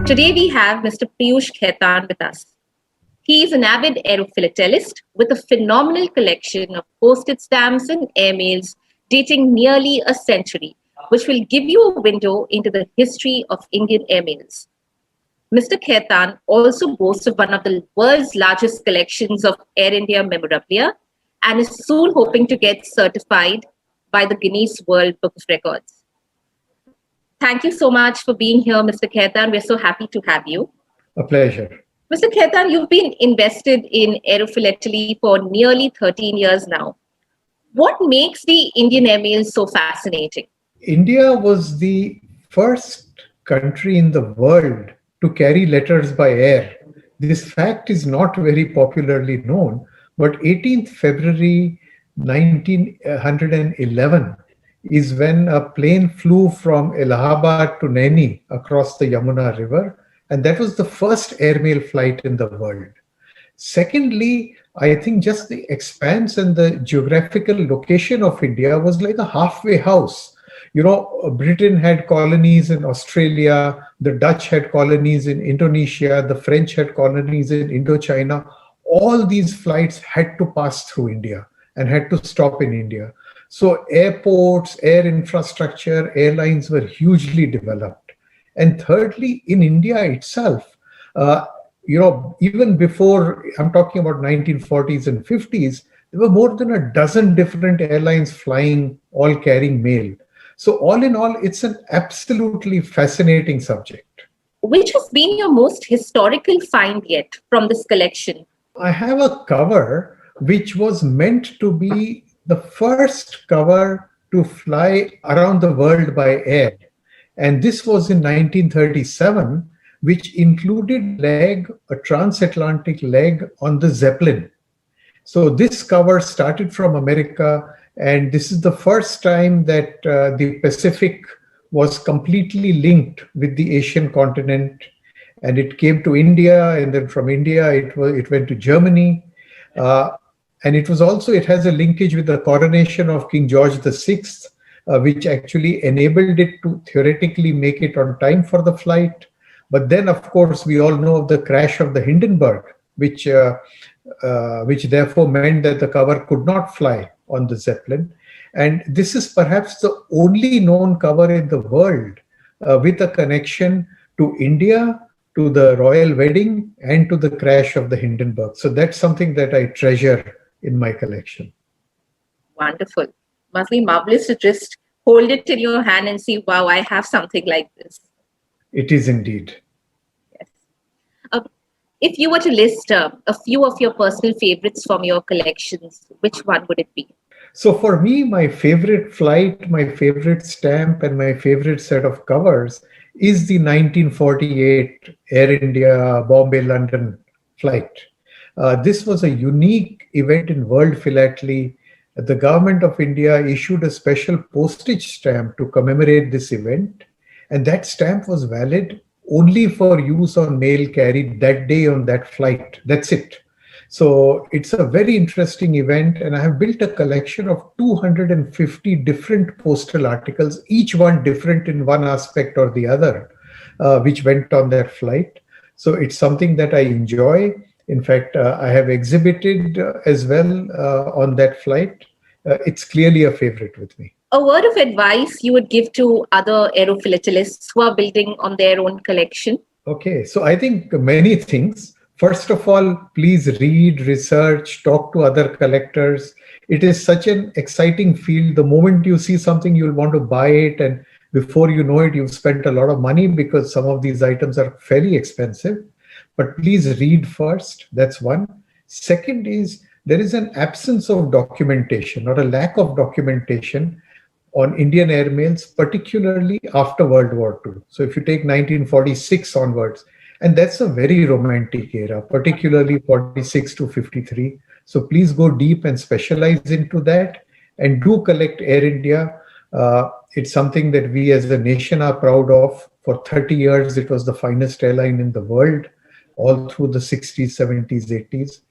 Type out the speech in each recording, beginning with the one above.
Today we have Mr. Piyush Khaitan with us. He is an avid aerophilatelist with a phenomenal collection of postage stamps and airmails dating nearly a century, which will give you a window into the history of Indian airmails. Mr. Khaitan also boasts of one of the world's largest collections of Air India memorabilia and is soon hoping to get certified by the Guinness World Book of Records. Thank you so much for being here, Mr. Khaitan. We're so happy to have you. A pleasure. Mr. Khaitan, you've been invested in aerophilately for nearly 13 years now. What makes the Indian airmail so fascinating? India was the first country in the world to carry letters by air. This fact is not very popularly known, but 18th February 1911 is when a plane flew from Allahabad to Naini across the Yamuna River, and that was the first airmail flight in the world. Secondly, I think just the expanse and the geographical location of India was like a halfway house. You know, Britain had colonies in Australia, the Dutch had colonies in Indonesia, the French had colonies in Indochina. All these flights had to pass through India and had to stop in India. So airports, air infrastructure, airlines were hugely developed. And thirdly, in India itself, even before, I'm talking about 1940s and 50s, there were more than a dozen different airlines flying, all carrying mail. So all in all, it's an absolutely fascinating subject. Which has been your most historical find yet from this collection? I have a cover which was meant to be the first cover to fly around the world by air. And this was in 1937, which included a transatlantic leg on the Zeppelin. So this cover started from America, and this is the first time that the Pacific was completely linked with the Asian continent. And it came to India, and then from India, it went to Germany. And it has a linkage with the coronation of King George VI, which actually enabled it to theoretically make it on time for the flight. But then, of course, we all know of the crash of the Hindenburg, which therefore meant that the cover could not fly on the Zeppelin. And this is perhaps the only known cover in the world with a connection to India, to the royal wedding, and to the crash of the Hindenburg. So that's something that I treasure in my collection. Wonderful. Must be marvelous to just hold it in your hand and see, wow, I have something like this. It is indeed. Yes. If you were to list a few of your personal favorites from your collections, which one would it be? So for me, my favorite flight, my favorite stamp, and my favorite set of covers is the 1948 Air India Bombay-London flight. This was a unique event in world philately. The government of India issued a special postage stamp to commemorate this event, and that stamp was valid only for use on mail carried that day on that flight. That's it. So it's a very interesting event, and I have built a collection of 250 different postal articles, each one different in one aspect or the other, which went on that flight. So it's something that I enjoy. In fact, I have exhibited as well on that flight. It's clearly a favorite with me. A word of advice you would give to other aerophilatelists who are building on their own collection? Okay, so I think many things. First of all, please read, research, talk to other collectors. It is such an exciting field. The moment you see something, you'll want to buy it. And before you know it, you've spent a lot of money because some of these items are fairly expensive. But please read first. That's one. Second is there is an absence of documentation or a lack of documentation on Indian airmails, particularly after World War II. So if you take 1946 onwards, and that's a very romantic era, particularly 46 to 53. So please go deep and specialize into that and do collect Air India. It's something that we as a nation are proud of. For 30 years, it was the finest airline in the world, all through the 60s, 70s, 80s.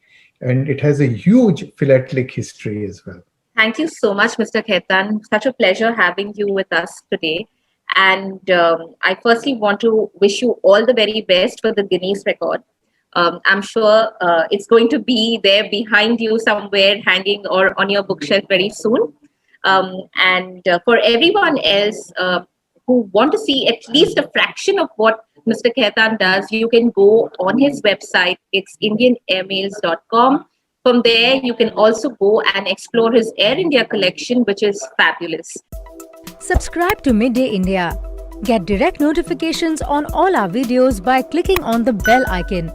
And it has a huge philatelic history as well. Thank you so much, Mr. Khaitan. Such a pleasure having you with us today. And I firstly want to wish you all the very best for the Guinness record. I'm sure it's going to be there behind you somewhere, hanging or on your bookshelf very soon. And for everyone else who want to see at least a fraction of what Mr. Khaitan does, you can go on his website. It's indianairmails.com. From there, you can also go and explore his Air India collection, which is fabulous. Subscribe to Midday India. Get direct notifications on all our videos by clicking on the bell icon.